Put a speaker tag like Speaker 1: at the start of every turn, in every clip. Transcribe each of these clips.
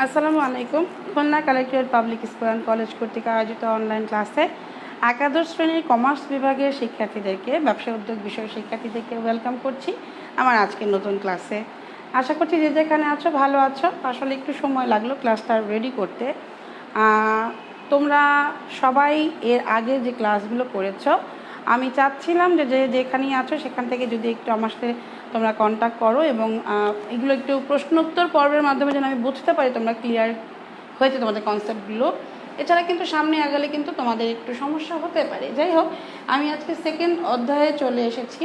Speaker 1: আসসালামু আলাইকুম। Khulna collectorate public school and college কর্তৃক আয়োজিত অনলাইন ক্লাসে একাদশ শ্রেণীর কমার্স বিভাগের শিক্ষার্থীদেরকে, ব্যবসা উদ্যোগ বিষয়ের শিক্ষার্থীদেরকে ওয়েলকাম করছি আমার আজকের নতুন ক্লাসে। আশা করছি যে যেখানে আছো ভালো আছো। আসলে একটু সময় লাগলো ক্লাসটা রেডি করতে। তোমরা সবাই এর আগে যে ক্লাসগুলো করেছো, আমি চাচ্ছিলাম যে যেখানেই আছো সেখান থেকে যদি একটু আমার সাথে তোমরা কন্ট্যাক্ট করো এবং এগুলো একটু প্রশ্নোত্তর পর্বের মাধ্যমে যেন আমি বুঝতে পারি তোমরা ক্লিয়ার হয়েছে তোমাদের কনসেপ্টগুলো। এছাড়া কিন্তু সামনে আগালে কিন্তু তোমাদের একটু সমস্যা হতে পারে। যাই হোক, আমি আজকে সেকেন্ড অধ্যায়ে চলে এসেছি।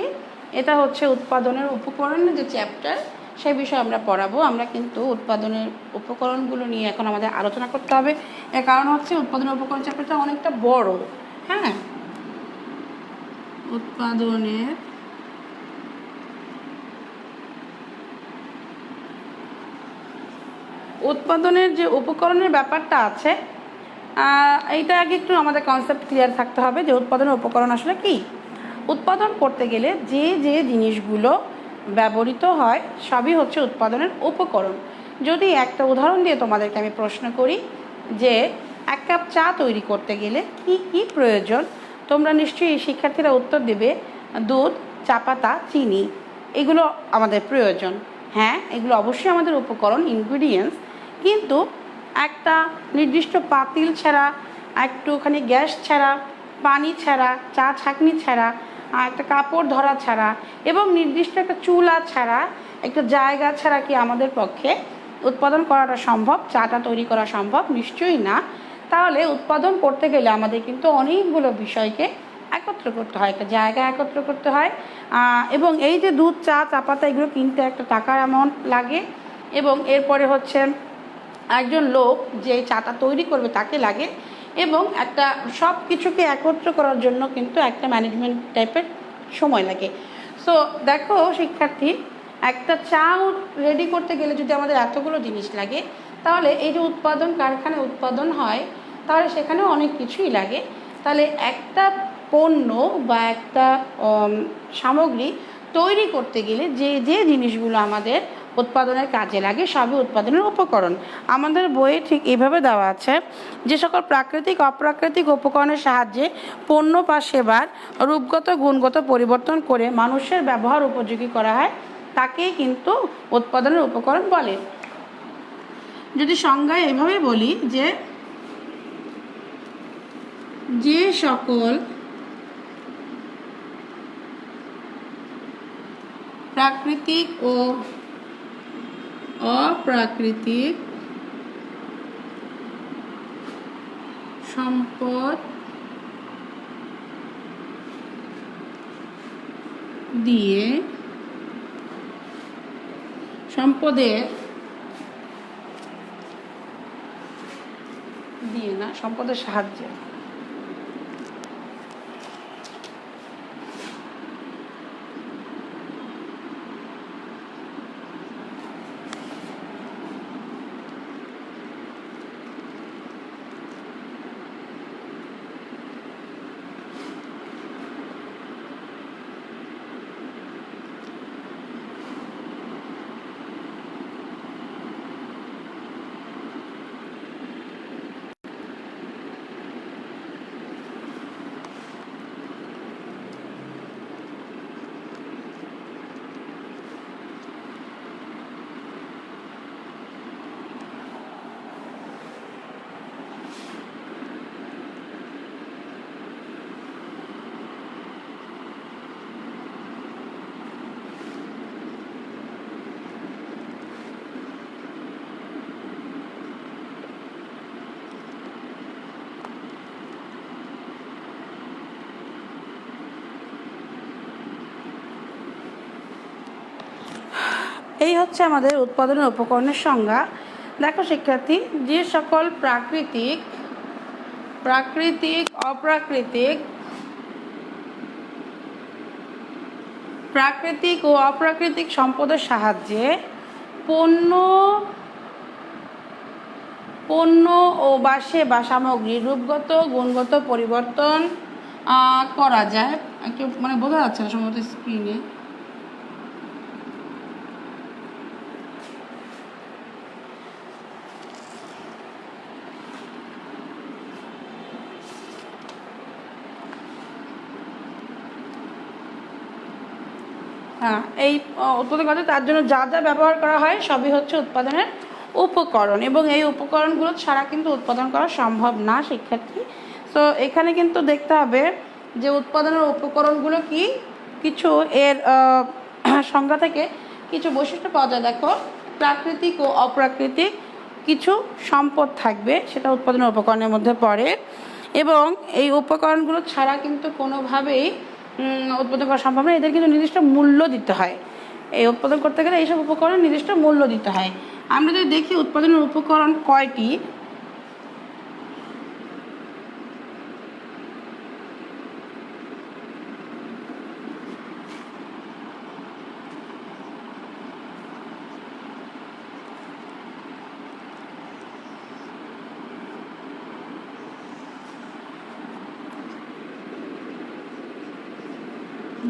Speaker 1: এটা হচ্ছে উৎপাদনের উপকরণের যে চ্যাপ্টার, সেই বিষয়ে আমরা পড়াবো। আমরা কিন্তু উৎপাদনের উপকরণগুলো নিয়ে এখন আমাদের আলোচনা করতে হবে। এর কারণ হচ্ছে উৎপাদনের উপকরণ চ্যাপ্টারটা অনেকটা বড়। হ্যাঁ, উৎপাদনের যে উপকরণের ব্যাপারটা আছে, এইটা আগে একটু আমাদের কনসেপ্ট ক্লিয়ার থাকতে হবে যে উৎপাদনের উপকরণ আসলে কি। উৎপাদন করতে গেলে যে যে জিনিসগুলো ব্যবহৃত হয় সবই হচ্ছে উৎপাদনের উপকরণ। যদি একটা উদাহরণ দিয়ে তোমাদেরকে আমি প্রশ্ন করি যে 1 কাপ চা তৈরি করতে গেলে কি কি প্রয়োজন, তোমরা নিশ্চয়ই শিক্ষার্থীরা উত্তর দেবে দুধ, চা পাতা, চিনি, এগুলো আমাদের প্রয়োজন। হ্যাঁ, এগুলো অবশ্যই আমাদের উপকরণ, ইনগ্রিডিয়েন্টস। কিন্তু একটা নির্দিষ্ট পাতিল ছাড়া, একটুখানি গ্যাস ছাড়া, পানি ছাড়া, চা ছাঁকনি ছাড়া, একটা কাপড় ধরা ছাড়া এবং নির্দিষ্ট একটা চুলা ছাড়া, একটা জায়গা ছাড়া কি আমাদের পক্ষে উৎপাদন করাটা সম্ভব, চাটা তৈরি করা সম্ভব? নিশ্চয়ই না। তাহলে উৎপাদন করতে গেলে আমাদের কিন্তু অনেকগুলো বিষয়কে একত্র করতে হয়, একটা জায়গা একত্র করতে হয়। এবং এই যে দুধ, চা, চা পাতা, এগুলো কিনতে একটা টাকার অ্যামাউন্ট লাগে এবং এরপরে হচ্ছে একজন লোক যে চাটা তৈরি করবে তাকে লাগে এবং একটা সব কিছুকে একত্র করার জন্য কিন্তু একটা ম্যানেজমেন্ট টাইপের সময় লাগে। সো দেখো শিক্ষার্থী, একটা চা রেডি করতে গেলে যদি আমাদের এতগুলো জিনিস লাগে, তাহলে এই যে উৎপাদন কারখানায় উৎপাদন হয়, তাহলে সেখানেও অনেক কিছুই লাগে। তাহলে একটা পণ্য বা একটা সামগ্রী তৈরি করতে গেলে যে যে জিনিসগুলো আমাদের উৎপাদনের কাজে লাগে সবই উৎপাদনের উপকরণ। আমাদের বইয়ে ঠিক এইভাবে দেওয়া আছে, যে সকল প্রাকৃতিক অপ্রাকৃতিক উপকরণের সাহায্যে পণ্য বা সেবার রূপগত গুণগত পরিবর্তন করে মানুষের ব্যবহার উপযোগী করা হয় তাকেই কিন্তু উৎপাদনের উপকরণ বলে। যদি সংজ্ঞায় এভাবে বলি যে সকল প্রাকৃতিক ও অপ্রাকৃতিক সম্পদ দিয়ে সম্পদের সাহায্যে এই হচ্ছে আমাদের উৎপাদনের উপকরণের সংজ্ঞা। দেখো শিক্ষার্থী, যে সকল প্রাকৃতিক ও অপ্রাকৃতিক সম্পদের সাহায্যে পণ্য ও বা সেবা সামগ্রীর রূপগত গুণগত পরিবর্তন করা যায়। বোঝা যাচ্ছে না সম্ভবত স্ক্রিনে। হ্যাঁ, এই উৎপাদন কাজে তার জন্য যা যা ব্যবহার করা হয় সবই হচ্ছে উৎপাদনের উপকরণ, এবং এই উপকরণগুলো ছাড়া কিন্তু উৎপাদন করা সম্ভব না শিক্ষার্থী। তো এখানে কিন্তু দেখতে হবে যে উৎপাদনের উপকরণগুলো কি, কিছু এর সংজ্ঞা থেকে কিছু বৈশিষ্ট্য পাওয়া যায়। দেখো, প্রাকৃতিক ও অপ্রাকৃতিক কিছু সম্পদ থাকবে, সেটা উৎপাদনের উপকরণের মধ্যে পড়ে, এবং এই উপকরণগুলো ছাড়া কিন্তু কোনোভাবেই উৎপাদন করা সম্ভব না। এদের কিন্তু নির্দিষ্ট মূল্য দিতে হয়। এই উৎপাদন করতে গেলে এইসব উপকরণ নির্দিষ্ট মূল্য দিতে হয়। আমরা যদি দেখি উৎপাদনের উপকরণ কয়টি,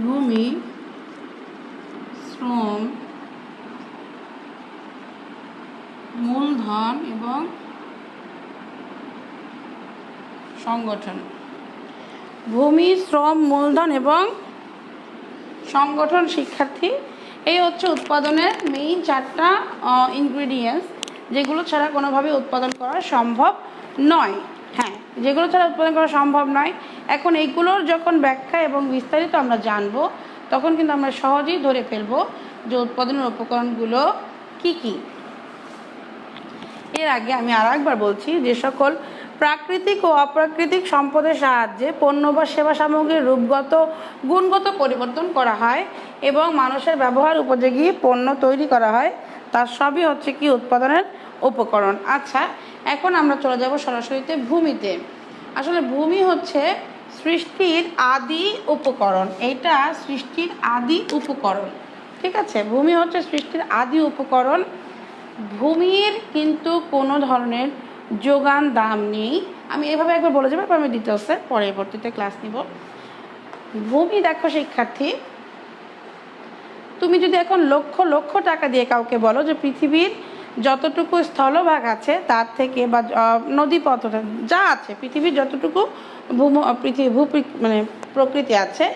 Speaker 1: ভূমি, শ্রম, মূলধন এবং সংগঠন। ভূমি, শ্রম, মূলধন এবং সংগঠন শিক্ষার্থী, এই হচ্ছে উৎপাদনের মেইন চারটা ইনগ্রিডিয়েন্টস, যেগুলো ছাড়া কোনোভাবে উৎপাদন করা সম্ভব নয়। হ্যাঁ, যেগুলো ছাড়া উৎপাদন করা সম্ভব নয়। এখন এইগুলোর যখন ব্যাখ্যা এবং বিস্তারিত আমরা জানবো, তখন কিন্তু আমরা সহজেই ধরে ফেলবো যে উৎপাদনের উপকরণগুলো কি কি। এর আগে আমি আর একবার বলছি, যে সকল প্রাকৃতিক ও অপ্রাকৃতিক সম্পদের সাহায্যে পণ্য বা সেবা সামগ্রীর রূপগত গুণগত পরিবর্তন করা হয় এবং মানুষের ব্যবহার উপযোগী পণ্য তৈরি করা হয়, তার সবই হচ্ছে কি উৎপাদনের উপকরণ। আচ্ছা, এখন আমরা চলে যাব সরাসরিতে ভূমিতে। আসলে ভূমি হচ্ছে সৃষ্টির আদি উপকরণ, এইটা সৃষ্টির আদি উপকরণ। ঠিক আছে, ভূমি হচ্ছে সৃষ্টির আদি উপকরণ। ভূমির কিন্তু কোনো ধরনের যোগান দাম নেই। আমি এভাবে একবার বলে যাবো, আমি ডিটেলসে পরবর্তীতে ক্লাস নিব। ভূমি দেখো শিক্ষার্থী, তুমি যদি এখন লক্ষ লক্ষ টাকা দিয়ে কাউকে বলো যে পৃথিবীর যতটুকু স্থলভাগ আছে তার থেকে, বা নদীপথ যা আছে, পৃথিবীর যতটুকু মানে প্রকৃতি আছে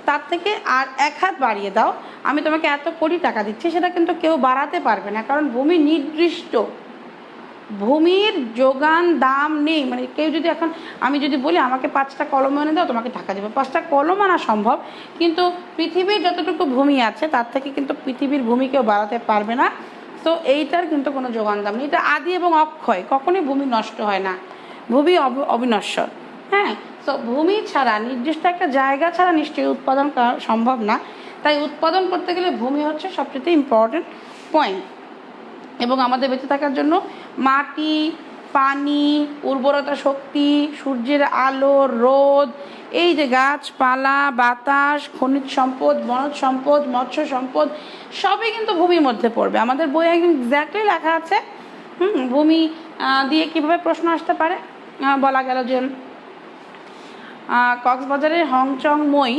Speaker 1: তার থেকে আর এক হাত বাড়িয়ে দাও, আমি তোমাকে এত কোটি টাকা দিচ্ছি, সেটা কিন্তু কেউ বাড়াতে পারবে না, কারণ ভূমি নির্দিষ্ট, ভূমির যোগান দাম নেই। মানে কেউ যদি এখন, আমি যদি বলি আমাকে 5টা কলম এনে দাও, তোমাকে টাকা দেবে, 5টা কলম আনা সম্ভব, কিন্তু পৃথিবীর যতটুকু ভূমি আছে তার থেকে কিন্তু পৃথিবীর ভূমি কেউ বাড়াতে পারবে না। তো এইটার কিন্তু কোনো যোগান দাম নেই, এটা আদি এবং অক্ষয়, কখনোই ভূমি নষ্ট হয় না, ভূমি অবিনশ্বর। হ্যাঁ, তো ভূমি ছাড়া, নির্দিষ্ট একটা জায়গা ছাড়া নিশ্চয়ই উৎপাদন করা সম্ভব না। তাই উৎপাদন করতে গেলে ভূমি হচ্ছে সবচেয়ে ইম্পর্টেন্ট পয়েন্ট। এবং আমাদের বেঁচে থাকার জন্য মাটি, পানি, উর্বরতা শক্তি, সূর্যের আলো, রোদ, এই যে গাছপালা, বাতাস, খনিজ সম্পদ, বনজ সম্পদ, মৎস্য সম্পদ, সবই কিন্তু ভূমির মধ্যে পড়বে। আমাদের বইয়ে একদম এক্স্যাক্টলি লেখা আছে। ভূমি দিয়ে কিভাবে প্রশ্ন আসতে পারে, বলা গেল যে কক্সবাজারের হংচং মই,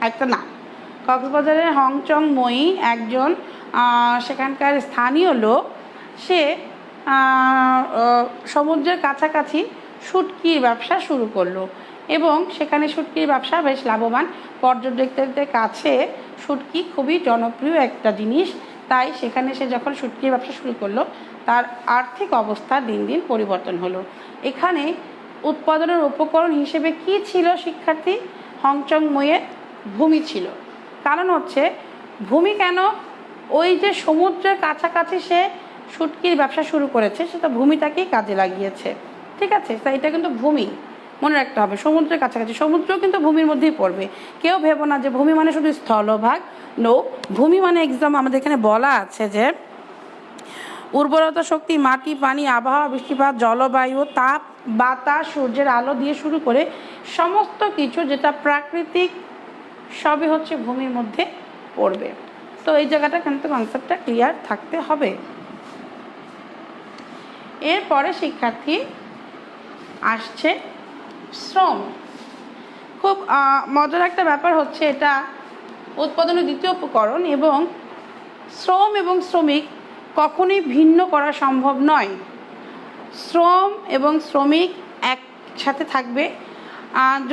Speaker 1: একটা না, কক্সবাজারের হংচং মই একজন সেখানকার স্থানীয় লোক, সে সমুদ্রের কাছাকাছি শুটকির ব্যবসা শুরু করলো, এবং সেখানে শুটকির ব্যবসা বেশ লাভবান। পর্যটকদের কাছে শুটকি খুবই জনপ্রিয় একটা জিনিস, তাই সেখানে সে যখন শুটকির ব্যবসা শুরু করলো, তার আর্থিক অবস্থা দিন দিন পরিবর্তন হলো। এখানে উৎপাদনের উপকরণ হিসেবে কি ছিল শিক্ষার্থী? হংচং মইয়ের ভূমি ছিল। কারণ হচ্ছে ভূমি কেন, ওই যে সমুদ্রের কাছাকাছি সে শুটকির ব্যবসা শুরু করেছে, সেটা ভূমিটাকেই কাজে লাগিয়েছে। ঠিক আছে, তাই এটা কিন্তু ভূমি, মনে রাখতে হবে। সমুদ্রের কাছাকাছি, সমুদ্রও কিন্তু ভূমির মধ্যেই পড়বে। কেউ ভেবো না যে ভূমি মানে শুধু স্থলভাগ, নো, ভূমি মানে একদম আমাদের এখানে বলা আছে যে উর্বরতা শক্তি, মাটি, পানি, আবহাওয়া, বৃষ্টিপাত, জলবায়ু, তাপ, বাতাস, সূর্যের আলো দিয়ে শুরু করে সমস্ত কিছু যেটা প্রাকৃতিক, সবই হচ্ছে ভূমির মধ্যে পড়বে। তো এই জায়গাটা কিন্তু কনসেপ্টটা ক্লিয়ার থাকতে হবে। এরপরে শিক্ষার্থী আসছে শ্রম। খুব মজার একটা ব্যাপার হচ্ছে, এটা উৎপাদনের দ্বিতীয় উপকরণ, এবং শ্রম এবং শ্রমিক কখনোই ভিন্ন করা সম্ভব নয়। শ্রম এবং শ্রমিক একসাথে থাকবে।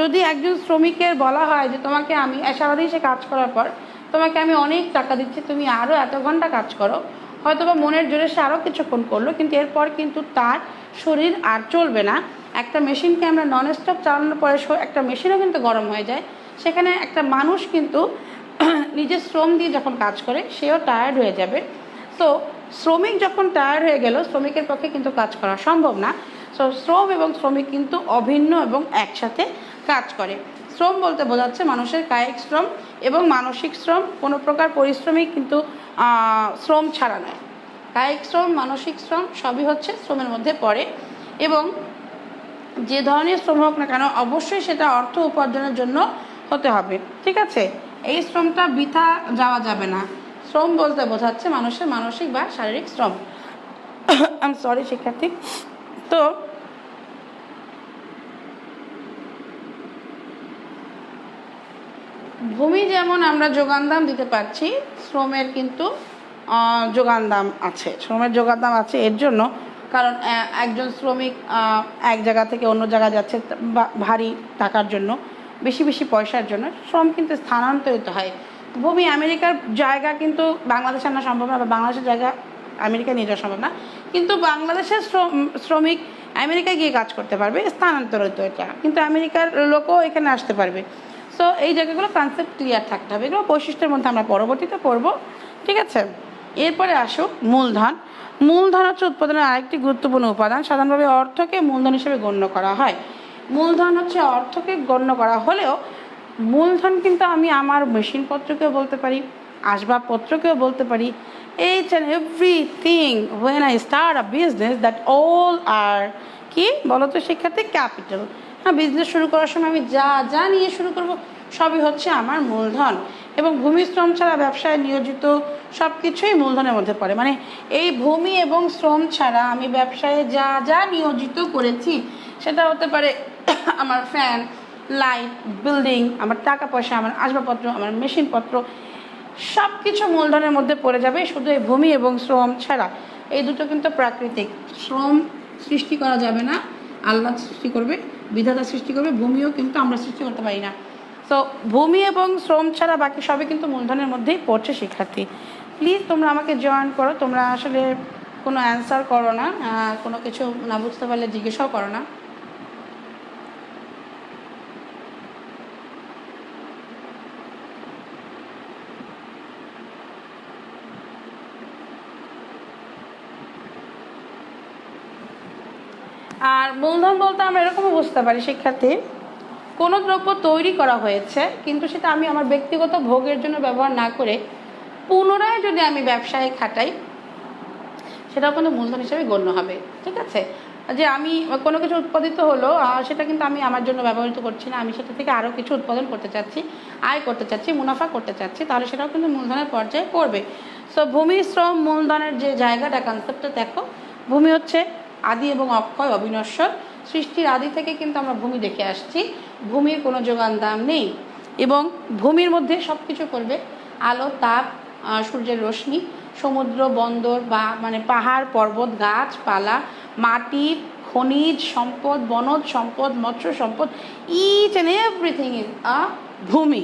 Speaker 1: যদি একজন শ্রমিকের বলা হয় যে তোমাকে আমি, সারাদিন সে কাজ করার পর তোমাকে আমি অনেক টাকা দিচ্ছি, তুমি আরও এত ঘন্টা কাজ করো, হয়তো বা মনের জোরে সে আরও কিছুক্ষণ করলো, কিন্তু এরপর কিন্তু তার শরীর আর চলবে না। একটা মেশিনকে আমরা নন স্টপ চালানোর পরে একটা মেশিনও কিন্তু গরম হয়ে যায়। সেখানে একটা মানুষ কিন্তু নিজের শ্রম দিয়ে যখন কাজ করে সেও টায়ার্ড হয়ে যাবে। তো শ্রমিক যখন টায়ার্ড হয়ে গেল, শ্রমিকের পক্ষে কিন্তু কাজ করা সম্ভব না। সো শ্রম এবং শ্রমিক কিন্তু অভিন্ন এবং একসাথে কাজ করে। শ্রম বলতে বোঝাচ্ছে মানুষের কায়িক শ্রম এবং মানসিক শ্রম, কোনো প্রকার পরিশ্রমই কিন্তু শ্রম ছাড়া নয়। কায়িক শ্রম, মানসিক শ্রম সবই হচ্ছে শ্রমের মধ্যে পড়ে। এবং যে ধরনের শ্রম হোক না কেন অবশ্যই সেটা অর্থ উপার্জনের জন্য হতে হবে, ঠিক আছে? এই শ্রমটা বৃথা যাওয়া যাবে না। শ্রম বলতে বোঝাচ্ছে মানুষের মানসিক বা শারীরিক শ্রম। আই এম সরি শিক্ষার্থী। তো ভূমি যেমন আমরা যোগান দাম দিতে পারছি, শ্রমের কিন্তু যোগান দাম আছে। শ্রমের যোগান দাম আছে এর জন্য, কারণ একজন শ্রমিক এক জায়গা থেকে অন্য জায়গায় যাচ্ছে ভারী টাকার জন্য, বেশি বেশি পয়সার জন্য, শ্রম কিন্তু স্থানান্তরিত হয়। ভূমি আমেরিকার জায়গা কিন্তু বাংলাদেশে আনা সম্ভব না, বা বাংলাদেশের জায়গা আমেরিকায় নিয়ে যাওয়া সম্ভব না, কিন্তু বাংলাদেশের শ্রমিক আমেরিকায় গিয়ে কাজ করতে পারবে, স্থানান্তরিত এটা, কিন্তু আমেরিকার লোকও এখানে আসতে পারবে। সো এই জায়গাগুলো কনসেপ্ট ক্লিয়ার থাকতে হবে। এগুলো বৈশিষ্ট্যের মধ্যে আমরা পরবর্তীতে পড়ব, ঠিক আছে? এরপরে আসুক মূলধন। মূলধন হচ্ছে উৎপাদনের আরেকটি গুরুত্বপূর্ণ উপাদান। সাধারণভাবে অর্থকে মূলধন হিসেবে গণ্য করা হয়। মূলধন হচ্ছে অর্থকে গণ্য করা হলেও মূলধন কিন্তু আমি আমার মেশিনপত্রকেও বলতে পারি, আসবাবপত্রকেও বলতে পারি। এইচ and everything when I start a business, that all আর কি বলো তো শিক্ষার্থী? ক্যাপিটাল। হ্যাঁ, বিজনেস শুরু করার সময় আমি যা যা নিয়ে শুরু করব সবই হচ্ছে আমার মূলধন। এবং ভূমি শ্রম ছাড়া ব্যবসায় নিয়োজিত সব কিছুই মূলধনের মধ্যে পড়ে। মানে এই ভূমি এবং শ্রম ছাড়া আমি ব্যবসায় যা যা নিয়োজিত করেছি, সেটা হতে পারে আমার ফ্যান, লাইট, বিল্ডিং, আমার টাকা পয়সা, আমার আসবাবপত্র, আমার মেশিনপত্র, সব কিছু মূলধনের মধ্যে পড়ে যাবে, শুধু এই ভূমি এবং শ্রম ছাড়া। এই দুটো কিন্তু প্রাকৃতিক। শ্রম সৃষ্টি করা যাবে না, আল্লাহ সৃষ্টি করবে, বিধাতা সৃষ্টি করবে। ভূমিও কিন্তু আমরা সৃষ্টি করতে পারি না। তো ভূমি এবং শ্রম ছাড়া বাকি সবই কিন্তু মূলধনের মধ্যেই পড়ছে শিক্ষার্থী। প্লিজ তোমরা আমাকে জয়েন করো। তোমরা আসলে কোনো অ্যান্সার করো না, কোনো কিছু না বুঝতে পারলে জিজ্ঞেসাও করো না। আর মূলধন বলতে আমরা এরকমও বুঝতে পারি শিক্ষার্থী, কোনো দ্রব্য তৈরি করা হয়েছে কিন্তু সেটা আমি আমার ব্যক্তিগত ভোগের জন্য ব্যবহার না করে পুনরায় যদি আমি ব্যবসায় খাটাই, সেটাও কিন্তু মূলধন হিসেবে গণ্য হবে, ঠিক আছে? যে আমি কোনো কিছু উৎপাদিত হলো, সেটা কিন্তু আমি আমার জন্য ব্যবহৃত করছি না, আমি সেটা থেকে আরও কিছু উৎপাদন করতে চাচ্ছি, আয় করতে চাচ্ছি, মুনাফা করতে চাচ্ছি, তাহলে সেটাও কিন্তু মূলধনের পর্যায়ে পড়বে। সো ভূমি, শ্রম, মূলধনের যে জায়গাটা, কনসেপ্টটা দেখো। ভূমি হচ্ছে আদি এবং অক্ষয়, অবিনশ্বর। সৃষ্টির আদি থেকে কিন্তু আমরা ভূমি দেখে আসছি, ভূমির কোনো যোগান দাম নেই। এবং ভূমির মধ্যে সব কিছু করবে, আলো, তাপ, সূর্যের রশ্মি, সমুদ্র, বন্দর, বা মানে পাহাড়, পর্বত, গাছপালা, মাটি, খনিজ সম্পদ, বনজ সম্পদ, মৎস্য সম্পদ, each and everything is a ভূমি।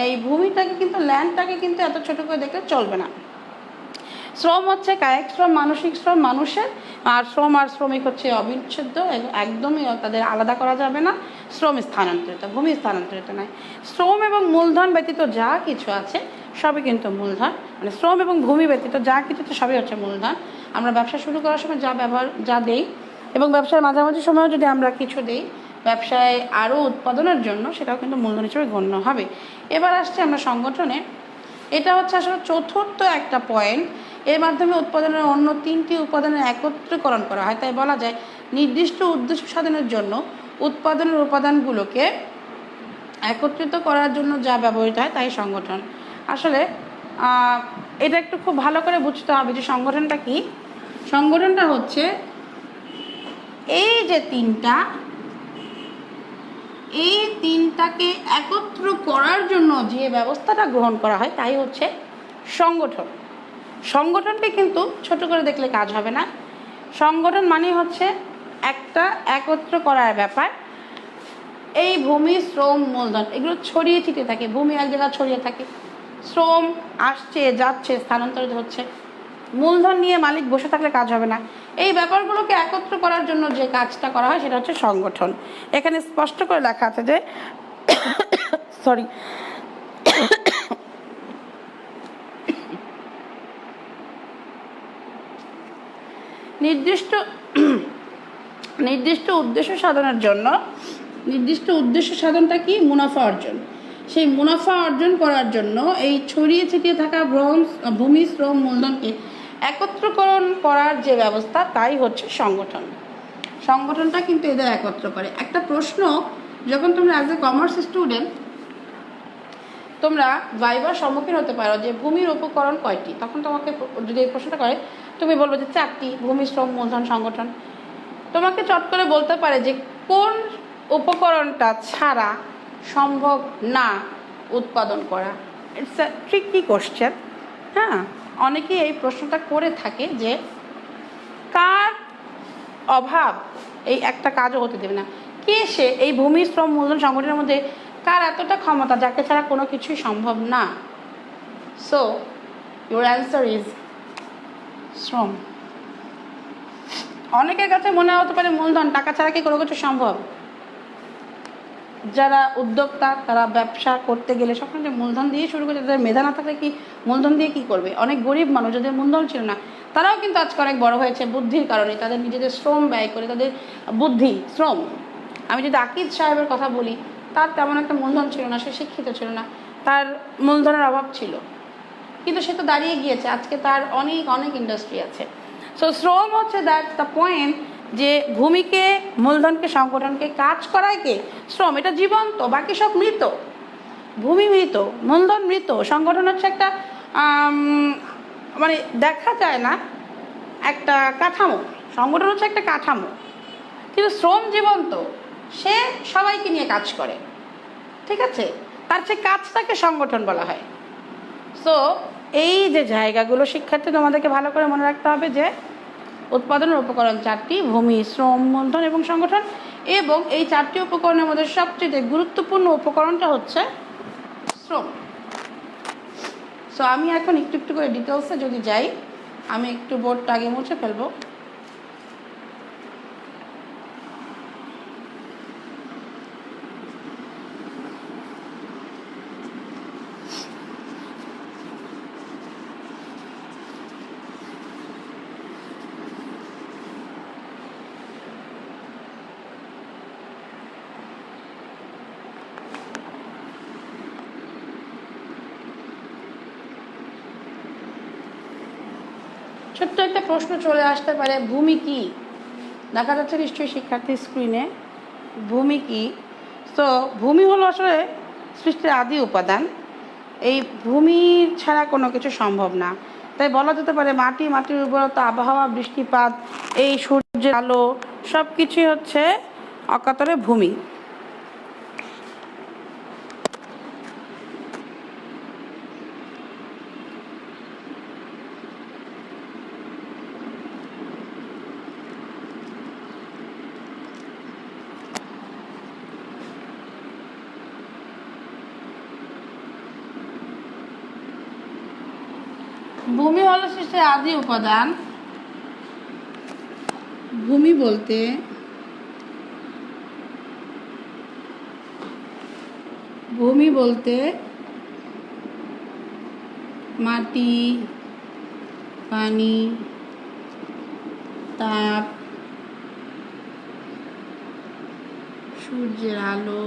Speaker 1: এই ভূমিটাকে কিন্তু, ল্যান্ডটাকে কিন্তু এত ছোট করে দেখলে চলবে না। শ্রম হচ্ছে কায়িক শ্রম, মানসিক শ্রম মানুষের, আর শ্রম আর শ্রমিক হচ্ছে অবিচ্ছেদ্য, একদমই তাদের আলাদা করা যাবে না। শ্রম স্থানান্তরিত, ভূমি স্থানান্তরিত নয়। শ্রম এবং মূলধন ব্যতীত যা কিছু আছে সবই কিন্তু মূলধন। মানে শ্রম এবং ভূমি ব্যতীত যা কিছু আছে সবই হচ্ছে মূলধন। আমরা ব্যবসা শুরু করার সময় যা দেই, এবং ব্যবসার মাঝামাঝি সময়ও যদি আমরা কিছু দেই ব্যবসায় আরও উৎপাদনের জন্য, সেটাও কিন্তু মূলধন হিসেবে গণ্য হবে। এবার আসছে আমরা সংগঠনে। এটা হচ্ছে আসলে চতুর্থ একটা পয়েন্ট। এর মাধ্যমে উৎপাদনের অন্য তিনটি উপাদানের একত্রীকরণ করা হয়। তাই বলা যায় নির্দিষ্ট উদ্দেশ্য সাধনের জন্য উৎপাদনের উপাদানগুলোকে একত্রিত করার জন্য যা ব্যবহৃত হয় তাই সংগঠন। আসলে এটা একটু খুব ভালো করে বুঝতে হবে যে সংগঠনটা কি। সংগঠনটা হচ্ছে এই যে এই তিনটাকে একত্র করার জন্য যে ব্যবস্থাটা গ্রহণ করা হয় তাই হচ্ছে সংগঠন। সংগঠনকে কিন্তু ছোট করে দেখলে কাজ হবে না। সংগঠন মানে হচ্ছে একটা একত্র করার ব্যাপার। এই ভূমি, শ্রম, মূলধন এগুলো ছড়িয়ে ছিটিয়ে থাকে। ভূমি এক জায়গায় ছড়িয়ে থাকে, শ্রম আসছে যাচ্ছে, স্থানান্তরিত হচ্ছে। মূলধন নিয়ে মালিক বসে থাকলে কাজ হবে না। এই ব্যাপারগুলোকে একত্র করার জন্য যে কাজটা করা হয় সেটা হচ্ছে সংগঠন। এখানে স্পষ্ট করে লেখা আছে যে সরি নির্দিষ্ট উদ্দেশ্য সাধনের জন্য, নির্দিষ্ট উদ্দেশ্য সাধনটা কি? মুনাফা অর্জন। সেই মুনাফা অর্জন করার জন্য এই ছড়িয়ে ছিটিয়ে থাকা ভূমি, শ্রম, মূলধনকে একত্রকরণ করার যে ব্যবস্থা, তাই হচ্ছে সংগঠন। সংগঠনটা কিন্তু এদের একত্র করে। একটা প্রশ্ন, যখন তোমরা অ্যাজ এ কমার্স স্টুডেন্ট তোমরা ভাইবার সম্মুখীন হতে পারো যে ভূমির উপকরণ কয়টি, তখন তোমাকে যদি এই প্রশ্নটা করে তুমি বলবে যে 4টি: ভূমি, শ্রম, মূলধন, সংগঠন। তোমাকে চট করে বলতে পারে যে কোন উপকরণটা ছাড়া সম্ভব না উৎপাদন করা। It's a tricky question. হ্যাঁ, অনেকেই এই প্রশ্নটা করে থাকে যে কার অভাব এই একটা কাজও হতে দেবে না। কে সে? এই ভূমি, শ্রম, মূলধন, সংগঠনের মধ্যে কার এতটা ক্ষমতা যাকে ছাড়া কোনো কিছুই সম্ভব না? সো ইউর অ্যান্সার ইজ শ্রম। অনেকের কাছে মনে হতে পারে মূলধন, টাকা ছাড়া কি কোনো কিছু সম্ভব? যারা উদ্যোক্তা তারা ব্যবসা করতে গেলে সবসময় মূলধন দিয়ে শুরু করে, তাদের মেধা না থাকলে কি মূলধন দিয়ে কি করবে? অনেক গরিব মানুষ যাদের মূলধন ছিল না, তারাও কিন্তু আজকে অনেক বড় হয়েছে বুদ্ধির কারণে, তাদের নিজেদের শ্রম ব্যয় করে, তাদের বুদ্ধি, শ্রম। আমি যদি আকিজ সাহেবের কথা বলি, তার তেমন একটা মূলধন ছিল না, সে শিক্ষিত ছিল না, তার মূলধনের অভাব ছিল, কিন্তু সে তো দাঁড়িয়ে গিয়েছে, আজকে তার অনেক অনেক ইন্ডাস্ট্রি আছে। সো শ্রম হচ্ছে দ্যাটস দ্য পয়েন্ট, যে ভূমিকে, মূলধনকে, সংগঠনকে কাজ করায় কে? শ্রম। এটা জীবন্ত, বাকি সব মৃত। ভূমি মৃত, মূলধন মৃত, সংগঠন হচ্ছে একটা মানে দেখা যায় না একটা কাঠামো। সংগঠন হচ্ছে একটা কাঠামো, কিন্তু শ্রম জীবন্ত, সে সবাইকে নিয়ে কাজ করে। ঠিক আছে, তার সে কাজটাকে সংগঠন বলা হয়। সো এই যে জায়গাগুলো শিক্ষার্থী তোমাদেরকে ভালো করে মনে রাখতে হবে যে উৎপাদনের উপকরণ 4টি: ভূমি, শ্রম, মূলধন এবং সংগঠন। এবং এই 4টি উপকরণের মধ্যে সবচেয়ে গুরুত্বপূর্ণ উপকরণটা হচ্ছে শ্রম। সো আমি এখন একটু একটু করে ডিটেলসে যদি যাই, আমি একটু বোর্ডটা আগে মুছে ফেলবো। ছোট্ট একটা প্রশ্ন চলে আসতে পারে, ভূমি কি? দেখা যাচ্ছে নিশ্চয়ই শিক্ষার্থী স্ক্রিনে, ভূমি কি? তো ভূমি হলো আসলে সৃষ্টির আদি উপাদান। এই ভূমি ছাড়া কোনো কিছু সম্ভব না। তাই বলা যেতে পারে মাটির উর্বরতা, আবহাওয়া, বৃষ্টিপাত, এই সূর্যের আলো, সব কিছুই হচ্ছে অকাতরে ভূমি। ভূমি হলো সৃষ্টির আদি উপাদান। ভূমি বলতে মাটি, পানি, তাপ, সূর্যের আলো,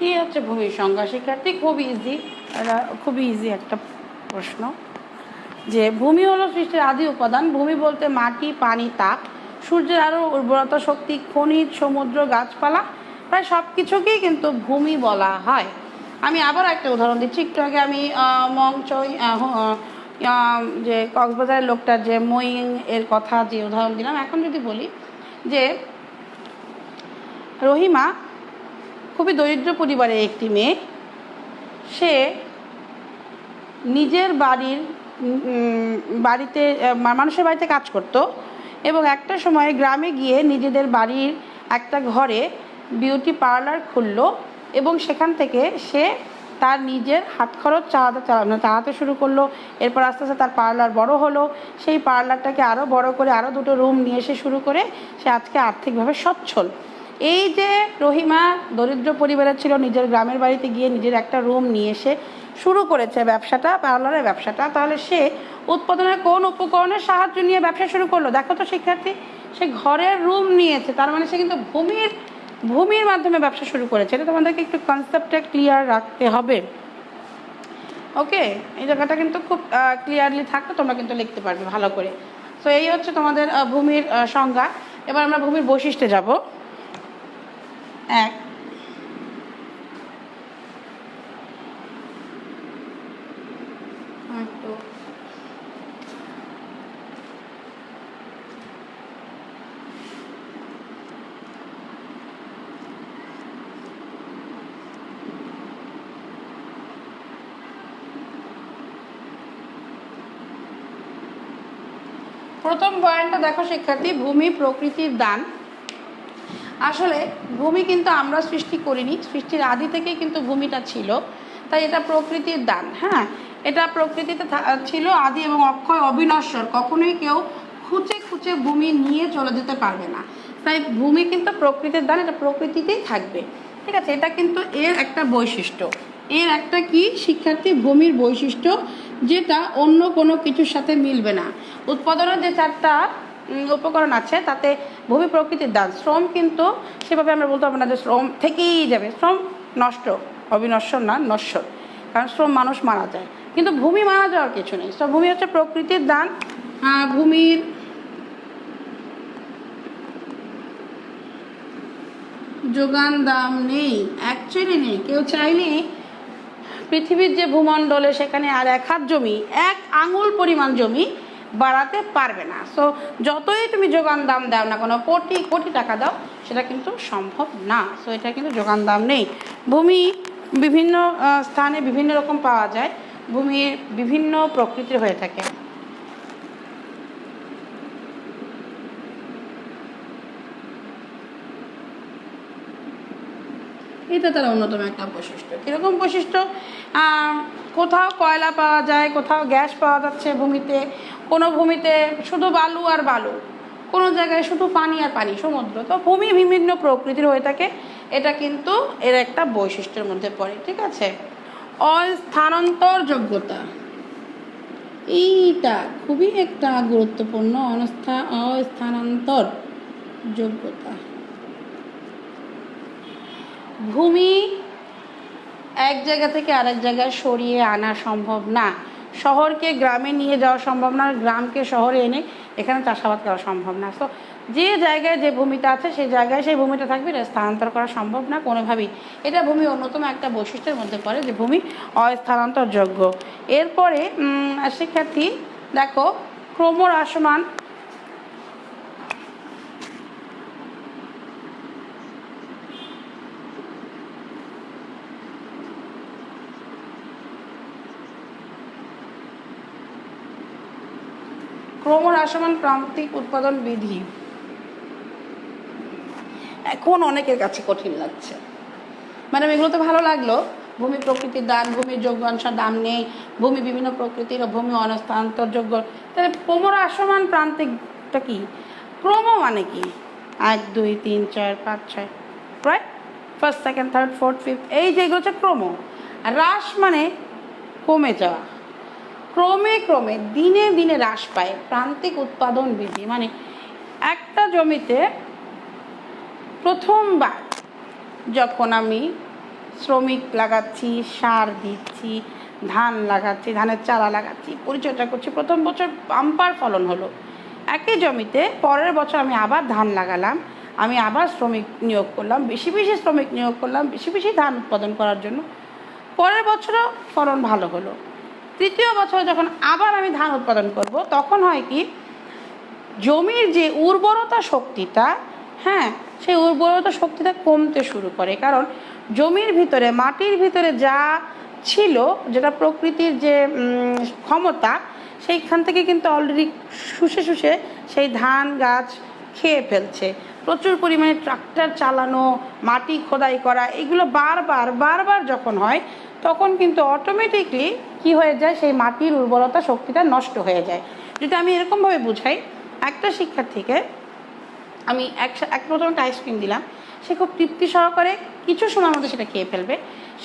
Speaker 1: কি হচ্ছে ভূমির সংজ্ঞা? শিক্ষার্থী খুবই ইজি একটা প্রশ্ন, যে ভূমি হলো সৃষ্টির আদি উপাদান। ভূমি বলতে মাটি, পানি, তাপ, সূর্যের আলো, উর্বরতা শক্তি, খনিজ, সমুদ্র, গাছপালা, প্রায় সব কিছুকেই কিন্তু ভূমি বলা হয়। আমি আবার একটা উদাহরণ দিচ্ছি। একটু আগে আমি যে কক্সবাজারের লোকটার যে মইং এর কথা যে উদাহরণ দিলাম, এখন যদি বলি যে রহিমা খুবই দরিদ্র পরিবারের একটি মেয়ে, সে নিজের বাড়িতে মানুষের বাড়িতে কাজ করত এবং একটা সময় গ্রামে গিয়ে নিজেদের বাড়ির একটা ঘরে বিউটি পার্লার খুলল এবং সেখান থেকে সে তার নিজের হাত খরচ চালাতে শুরু করলো। এরপর আস্তে আস্তে তার পার্লার বড় হলো, সেই পার্লারটাকে আরও বড় করে আরও 2টো রুম নিয়ে এসে শুরু করে সে আজকে আর্থিকভাবে সচ্ছল। এই যে রহিমা দরিদ্র পরিবারের ছিল, নিজের গ্রামের বাড়িতে গিয়ে নিজের একটা রুম নিয়ে এসে শুরু করেছে ব্যবসাটা, পার্লারের ব্যবসাটা, তাহলে সে উৎপাদনের কোন উপকরণের সাহায্য নিয়ে ব্যবসা শুরু করলো? দেখো তো শিক্ষার্থী, সে ঘরের রুম নিয়েছে, তার মানে সে কিন্তু ভূমির মাধ্যমে ব্যবসা শুরু করেছে। এটা তোমাদেরকে একটু কনসেপ্টটা ক্লিয়ার রাখতে হবে। ওকে, এই জায়গাটা কিন্তু খুব ক্লিয়ারলি থাকলে তোমরা কিন্তু লিখতে পারবে ভালো করে। সো এই হচ্ছে তোমাদের ভূমির সংজ্ঞা। এবার আমরা ভূমির বৈশিষ্ট্যে যাব। এক, প্রথম পয়েন্টটা দেখো শিক্ষার্থী, ভূমি প্রকৃতির দান। আসলে ভূমি কিন্তু আমরা সৃষ্টি করিনি, সৃষ্টির আদি থেকেই কিন্তু ভূমিটা ছিল, তাই এটা প্রকৃতির দান। হ্যাঁ, এটা প্রকৃতিতে ছিল আদি এবং অক্ষয় অবিনশ্বর, কখনোই কেউ খুঁচে ভূমি নিয়ে চলে যেতে পারবে না। তাই ভূমি কিন্তু প্রকৃতির দান, এটা প্রকৃতিতেই থাকবে। ঠিক আছে, এটা কিন্তু এর একটা বৈশিষ্ট্য। এর একটা কি শিক্ষার্থী? ভূমির বৈশিষ্ট্য, যেটা অন্য কোনো কিছুর সাথে মিলবে না। উৎপাদনের যে 4টা উপকরণ আছে তাতে ভূমি প্রকৃতির দান। শ্রম কিন্তু সেভাবে আমরা বলতে পারবো না যে শ্রম থেকেই যাবে, শ্রম নষ্ট, অবিনশ্বর না, নশ্বর, কারণ শ্রম মানুষ মারা যায়, কিন্তু ভূমি মারা যাওয়ার কিছু নেই। তো ভূমি হচ্ছে প্রকৃতির দান। ভূমির যোগান দাম নেই, অ্যাকচুয়ালি নেই। কেউ চাইলে পৃথিবীর যে ভূমণ্ডলে সেখানে আর 1 হাত জমি, 1 আঙুল পরিমাণ জমি বাড়াতে পারবে না। সো যতই তুমি যোগান দাম দাও না, কোনো কোটি কোটি টাকা দাও, সেটা কিন্তু সম্ভব না। সো এটা কিন্তু যোগান দাম নেই। ভূমি বিভিন্ন স্থানে বিভিন্ন রকম পাওয়া যায়, ভূমির বিভিন্ন প্রকৃতির হয়ে থাকে। এটা তার অন্যতম একটা বৈশিষ্ট্য। কীরকম বৈশিষ্ট্য? কোথাও কয়লা পাওয়া যায়, কোথাও গ্যাস পাওয়া যাচ্ছে ভূমিতে, কোনো ভূমিতে শুধু বালু আর বালু, কোনো জায়গায় শুধু পানি আর পানি, সমুদ্র। তো ভূমি বিভিন্ন প্রকৃতির হয়ে থাকে, এটা কিন্তু এর একটা বৈশিষ্ট্যের মধ্যে পড়ে। ঠিক আছে, অস্থানান্তর যোগ্যতা, এইটা খুবই একটা গুরুত্বপূর্ণ। অস্থানান্তর যোগ্যতা, ভূমি এক জায়গা থেকে আরেক জায়গায় সরিয়ে আনা সম্ভব না। শহরকে গ্রামে নিয়ে যাওয়া সম্ভব না, গ্রামকে শহরে এনে এখানে চাষাবাদ করা সম্ভব না। তো যে জায়গায় যে ভূমিটা আছে সেই জায়গায় সেই ভূমিটা থাকবে, এটা স্থানান্তর করা সম্ভব না কোনোভাবেই। এটা ভূমি অন্যতম একটা বৈশিষ্ট্যের মধ্যে পড়ে যে ভূমি অস্থানান্তরযোগ্য। এরপরে শিক্ষার্থী দেখো, ক্রমহ্রাসমান প্রান্তিক উৎপাদন বিধি এখন অনেকের কাছে কঠিন লাগছে। ম্যাডাম এগুলো তো ভালো লাগলো, ভূমি প্রকৃতির দান, ভূমির যোগ্যাংশের দাম নেই, ভূমি বিভিন্ন প্রকৃতির ও ভূমি অনস্থানান্তরযোগ্য। তাহলে ক্রমহ্রাসমান প্রান্তিকটা কি? ক্রম মানে কি? 1 2 3 4 5 6, right? First, second, third, fourth, fifth, এই যেগুলো হচ্ছে ক্রম। হ্রাস মানে কমে যাওয়া, ক্রমে ক্রমে দিনে দিনে হ্রাস পায়। প্রান্তিক উৎপাদন বিধি মানে একটা জমিতে প্রথমবার যখন আমি শ্রমিক লাগাচ্ছি, সার দিচ্ছি, ধান লাগাচ্ছি, ধানের চারা লাগাচ্ছি, পরিচর্যা করছি, প্রথম বছর বাম্পার ফলন হলো। একই জমিতে পরের বছর আমি আবার ধান লাগালাম, আমি আবার শ্রমিক নিয়োগ করলাম, বেশি বেশি শ্রমিক নিয়োগ করলাম, বেশি বেশি ধান উৎপাদন করার জন্য। পরের বছরও ফলন ভালো হলো, তৃতীয় বছর যখন আবার আমি ধান উৎপাদন করব, তখন হয় কি, জমির যে উর্বরতা শক্তিটা, হ্যাঁ, সেই উর্বরতা শক্তিটা কমতে শুরু করে। কারণ জমির ভিতরে, মাটির ভিতরে যা ছিল, যেটা প্রকৃতির যে ক্ষমতা, সেইখান থেকে কিন্তু অলরেডি শুষে শুষে সেই ধান গাছ খেয়ে ফেলছে। প্রচুর পরিমাণে ট্রাক্টর চালানো, মাটি খোদাই করা, এগুলো বারবার বারবার যখন হয়, তখন কিন্তু অটোমেটিকলি কি হয়ে যায়, সেই মাটির উর্বরতা শক্তিটা নষ্ট হয়ে যায়। যদি আমি এরকমভাবে বুঝাই, একটা শিক্ষার্থীকে আমি এক প্রথম একটা আইসক্রিম দিলাম, সে খুব তৃপ্তি সহকারে কিছু সময়ের মধ্যে সেটা খেয়ে ফেলবে।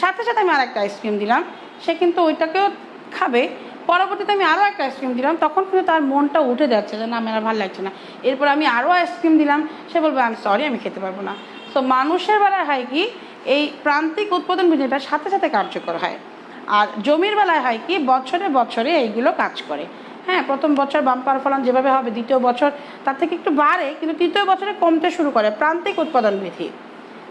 Speaker 1: সাথে সাথে আমি আরেকটা আইসক্রিম দিলাম, সে কিন্তু ওইটাকেও খাবে। পরবর্তীতে আমি আরও একটা আইসক্রিম দিলাম, তখন কিন্তু তার মনটা উঠে যাচ্ছে যে না, আমার ভালো লাগছে না। এরপর আমি আরও আইসক্রিম দিলাম, সে বলবে আমি সরি, আমি খেতে পারবো না। তো মানুষের বেলায় হয় কি, এই প্রান্তিক উৎপাদন বিধিটা সাথে সাথে কার্যকর হয়। আর জমির বেলায় হয় কি, বছরে বছরে এইগুলো কাজ করে। হ্যাঁ, প্রথম বছর বাম্পার ফলন যেভাবে হবে, দ্বিতীয় বছর তার থেকে একটু বাড়ে, কিন্তু তৃতীয় বছরে কমতে শুরু করে। প্রান্তিক উৎপাদন বিধি,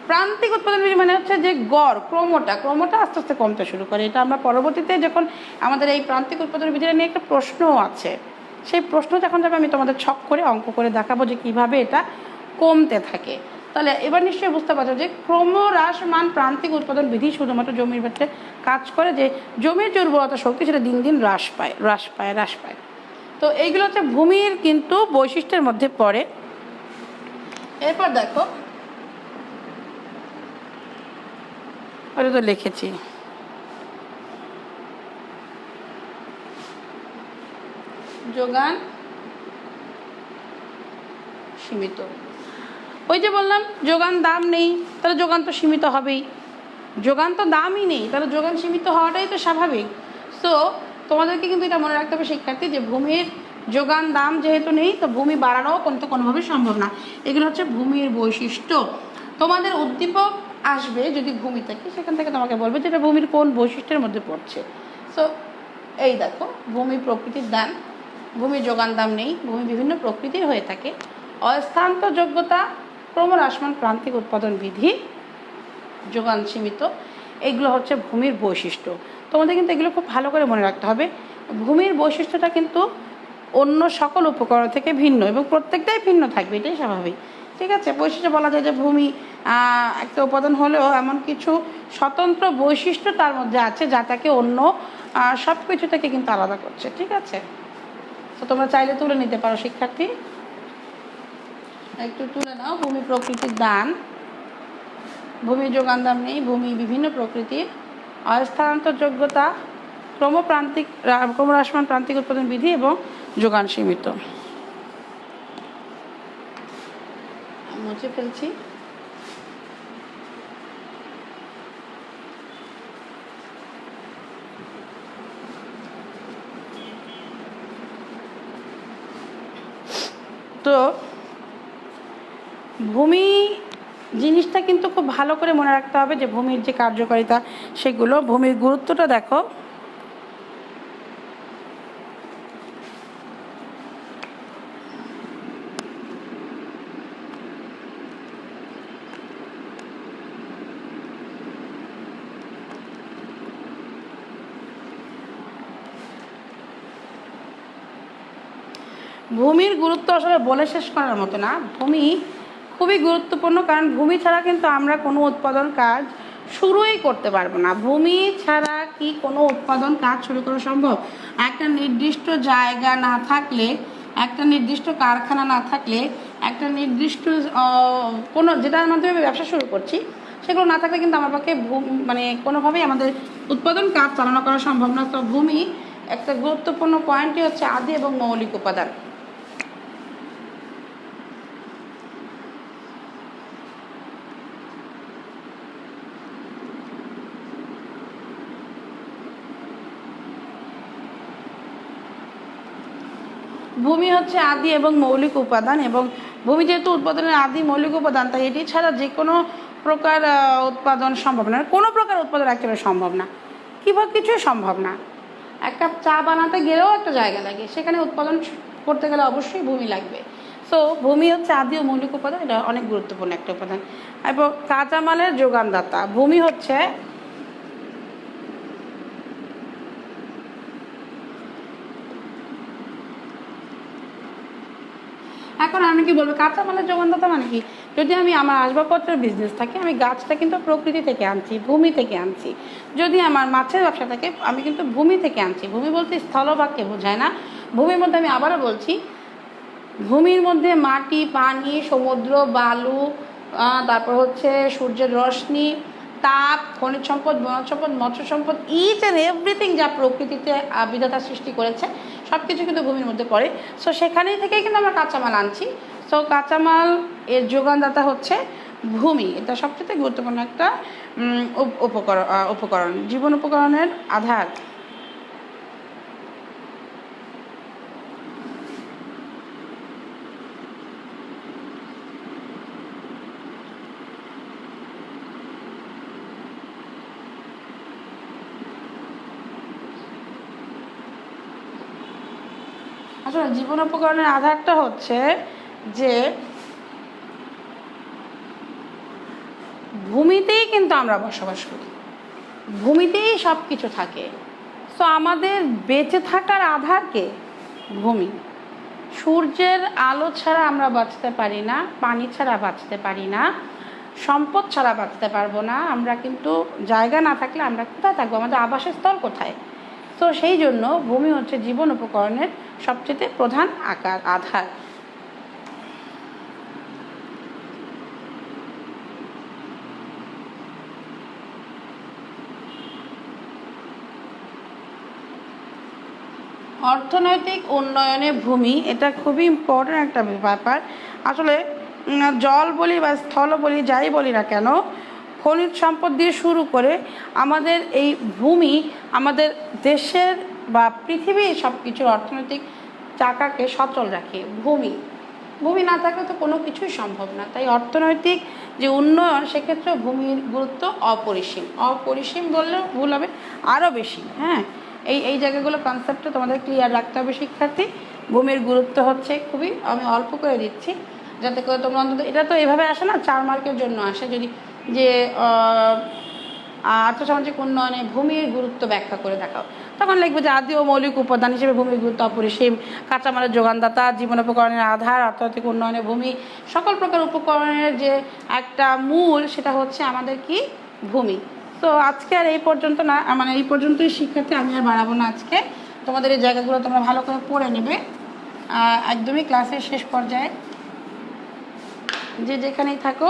Speaker 1: প্রান্তিক উৎপাদন বিধি মানে হচ্ছে যে গড়, ক্রমটা আস্তে আস্তে কমতে শুরু করে। এটা আমরা পরবর্তীতে যখন আমাদের এই প্রান্তিক উৎপাদন বিধিটা নিয়ে একটা প্রশ্নও আছে, সেই প্রশ্ন যখন যাবে আমি তোমাদের ছক করে অঙ্ক করে দেখাবো যে কীভাবে এটা কমতে থাকে। তাহলে এবার নিশ্চয়ই বুঝতে পারছো যে ক্রমহ্রাসমান প্রান্তিক উৎপাদন বিধি শুধুমাত্র জমির ক্ষেত্রে কাজ করে, যে জমির যে উর্বরতা শক্তি সেটা দিন দিন হ্রাস পায়। তো এইগুলো হচ্ছে ভূমির কিন্তু বৈশিষ্ট্যের মধ্যে পড়ে। এরপর দেখো, ওটা তো লিখেছি, যোগান সীমিত। ওই যে বললাম, যোগান দাম নেই, তাহলে যোগান তো সীমিত হবেই। যোগান তো দামই নেই, তাহলে যোগান সীমিত হওয়াটাই তো স্বাভাবিক। সো তোমাদেরকে কিন্তু এটা মনে রাখতে হবে শিক্ষার্থী, যে ভূমির যোগান দাম যেহেতু নেই, তো ভূমি বাড়ানোও কিন্তু কোনোভাবেই সম্ভব না। এগুলো হচ্ছে ভূমির বৈশিষ্ট্য। তোমাদের উদ্দীপক আসবে যদি ভূমি থাকে, সেখান থেকে তোমাকে বলবে যে এটা ভূমির কোন বৈশিষ্ট্যের মধ্যে পড়ছে। সো এই দেখো, ভূমি প্রকৃতির দান, ভূমির যোগান দাম নেই, ভূমি বিভিন্ন প্রকৃতির হয়ে থাকে, অস্থানান্তর যোগ্যতা, ক্রমহ্রাসমান প্রান্তিক উৎপাদন বিধি, যোগান সীমিত, এগুলো হচ্ছে ভূমির বৈশিষ্ট্য। তোমাদের কিন্তু এগুলো খুব ভালো করে মনে রাখতে হবে। ভূমির বৈশিষ্ট্যটা কিন্তু অন্য সকল উপকরণ থেকে ভিন্ন, এবং প্রত্যেকটাই ভিন্ন থাকবে, এটাই স্বাভাবিক। ঠিক আছে, বৈশিষ্ট্য বলা যায় যে ভূমি একটা উপাদান হলেও এমন কিছু স্বতন্ত্র বৈশিষ্ট্য তার মধ্যে আছে যা তাকে অন্য সব কিছু থেকে কিন্তু আলাদা করছে। ঠিক আছে, তো তোমরা চাইলে তুলে নিতে পারো শিক্ষার্থী, একটু তুলে নাও। ভূমি প্রকৃতির দান, ভূমির যোগান দাম নেই, ভূমি বিভিন্ন প্রকৃতির, অস্থানান্তর যোগ্যতা, ক্রমহ্রাসমান প্রান্তিক উৎপাদন বিধি এবং যোগান সীমিত। মুছে ফেলছি। তো ভূমি জিনিসটা কিন্তু খুব ভালো করে মনে রাখতে হবে, যে ভূমির যে কার্যকারিতা সেগুলো। ভূমির গুরুত্বটা দেখো, ভূমির গুরুত্ব আসলে বলে শেষ করার মতো না। ভূমি খুবই গুরুত্বপূর্ণ, কারণ ভূমি ছাড়া কিন্তু আমরা কোনো উৎপাদন কাজ শুরুই করতে পারবো না। ভূমি ছাড়া কি কোনো উৎপাদন কাজ শুরু করা সম্ভব? একটা নির্দিষ্ট জায়গা না থাকলে, একটা নির্দিষ্ট কারখানা না থাকলে, একটা নির্দিষ্ট কোনো যেটার মাধ্যমে ব্যবসা শুরু করছি, সেগুলো না থাকলে কিন্তু আমার পক্ষে মানে কোনোভাবেই আমাদের উৎপাদন কাজ চালনা করা সম্ভব না। তো ভূমি একটা গুরুত্বপূর্ণ পয়েন্টই হচ্ছে আদি এবং মৌলিক উপাদান। ভূমি হচ্ছে আদি এবং মৌলিক উপাদান, এবং ভূমি যেহেতু উৎপাদনের আদি মৌলিক উপাদান, তাই এটি ছাড়া যে কোনো প্রকার উৎপাদন সম্ভব না। কোনো প্রকার উৎপাদন একেবারে সম্ভব না, কিভাবে কিছুই সম্ভব না। এক কাপ চা বানাতে গেলেও একটা জায়গা লাগে, সেখানে উৎপাদন করতে গেলে অবশ্যই ভূমি লাগবে। সো ভূমি হচ্ছে আদি ও মৌলিক উপাদান, এটা অনেক গুরুত্বপূর্ণ একটা উপাদান। এবং কাঁচামালের যোগানদাতা, ভূমি হচ্ছে এখন আমি কি বলবো, কাঁচামালের যোগানদাতা মানে কি? যদি আমি আমার আসবাবপত্রের বিজনেস থাকে, আমি গাছটা কিন্তু প্রকৃতি থেকে আনছি, ভূমি থেকে আনছি। যদি আমার মাছের ব্যবসা থাকে, আমি কিন্তু ভূমি থেকে আনছি। ভূমি বলতে স্থলভাগকে বোঝায় না। ভূমির মধ্যে আমি আবারও বলছি, ভূমির মধ্যে মাটি, পানি, সমুদ্র, বালু, তারপর হচ্ছে সূর্যের রশ্মি, তাপ, খনিজ সম্পদ, বনজ সম্পদ, মৎস্য সম্পদ, ইচ অ্যান্ড এভরিথিং যা প্রকৃতিতে বিধাতা সৃষ্টি করেছে সব কিছু কিন্তু ভূমির মধ্যে পড়ে। সো সেখানেই থেকেই কিন্তু আমরা কাঁচামাল আনছি। সো কাঁচামাল এর যোগানদাতা হচ্ছে ভূমি। এটা সবচেয়ে গুরুত্বপূর্ণ একটা উপকরণ, জীবন উপকরণের আধার। আসলে জীবন উপকরণের আধারটা হচ্ছে যে ভূমিতেই কিন্তু আমরা বসবাস করি, ভূমিতেই সব কিছু থাকে। সো আমাদের বেঁচে থাকার আধারকে ভূমি। সূর্যের আলো ছাড়া আমরা বাঁচতে পারি না, পানি ছাড়া বাঁচতে পারি না, সম্পদ ছাড়া বাঁচতে পারবো না। আমরা কিন্তু জায়গা না থাকলে আমরা কোথায় থাকবো? আমাদের আবাসের স্থল কোথায়? তো সেই জন্য ভূমি হচ্ছে জীবন উপকরণের সবচেয়ে প্রধান আধার। অর্থনৈতিক উন্নয়নে ভূমি, এটা খুবই ইম্পর্ট্যান্ট একটা ব্যাপার। আসলে জল বলি বা স্থল বলি, যাই বলি না কেন, খনিজ সম্পদ দিয়ে শুরু করে আমাদের এই ভূমি আমাদের দেশের বা পৃথিবীর সব কিছুর অর্থনৈতিক চাকাকে সচল রাখে। ভূমি না থাকলে তো কোনো কিছুই সম্ভব না। তাই অর্থনৈতিক যে উন্নয়ন, সেক্ষেত্রে ভূমির গুরুত্ব অপরিসীম বললেও ভুল হবে, আরও বেশি। হ্যাঁ, এই জায়গাগুলো কনসেপ্টটা তোমাদের ক্লিয়ার রাখতে হবে শিক্ষার্থী। ভূমির গুরুত্ব হচ্ছে খুবই, আমি অল্প করে দিচ্ছি যাতে করে তোমরা অন্তত, এটা তো এভাবে আসে না, 4 মার্কের জন্য আসে, যদি যে আর্থসামাজিক উন্নয়নে ভূমির গুরুত্ব ব্যাখ্যা করে দেখাও, তখন লিখবে যে আদি ও মৌলিক উপাদান হিসেবে ভূমির গুরুত্ব অপরিসীম, কাঁচামালের যোগানদাতা, জীবন উপকরণের আধার, অর্থনৈতিক উন্নয়নে ভূমি, সকল প্রকার উপকরণের যে একটা মূল, সেটা হচ্ছে আমাদের কি? ভূমি। তো আজকে আর এই পর্যন্ত না, মানে এই পর্যন্তই শিক্ষার্থী, আমি আর বাড়াবো না আজকে। তোমাদের এই জায়গাগুলো তোমরা ভালো করে পড়ে নেবে একদমই ক্লাসের শেষ পর্যায়ে। যে যেখানেই থাকো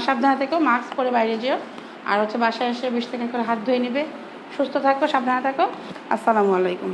Speaker 1: সাবধানে থেকো, মাস্ক পরে বাইরে যেও, আর হচ্ছে বাসায় এসে 20 সেকেন্ড করে হাত ধুয়ে নেবে। সুস্থ থাকো, সাবধানে থাকো। আসসালামু আলাইকুম।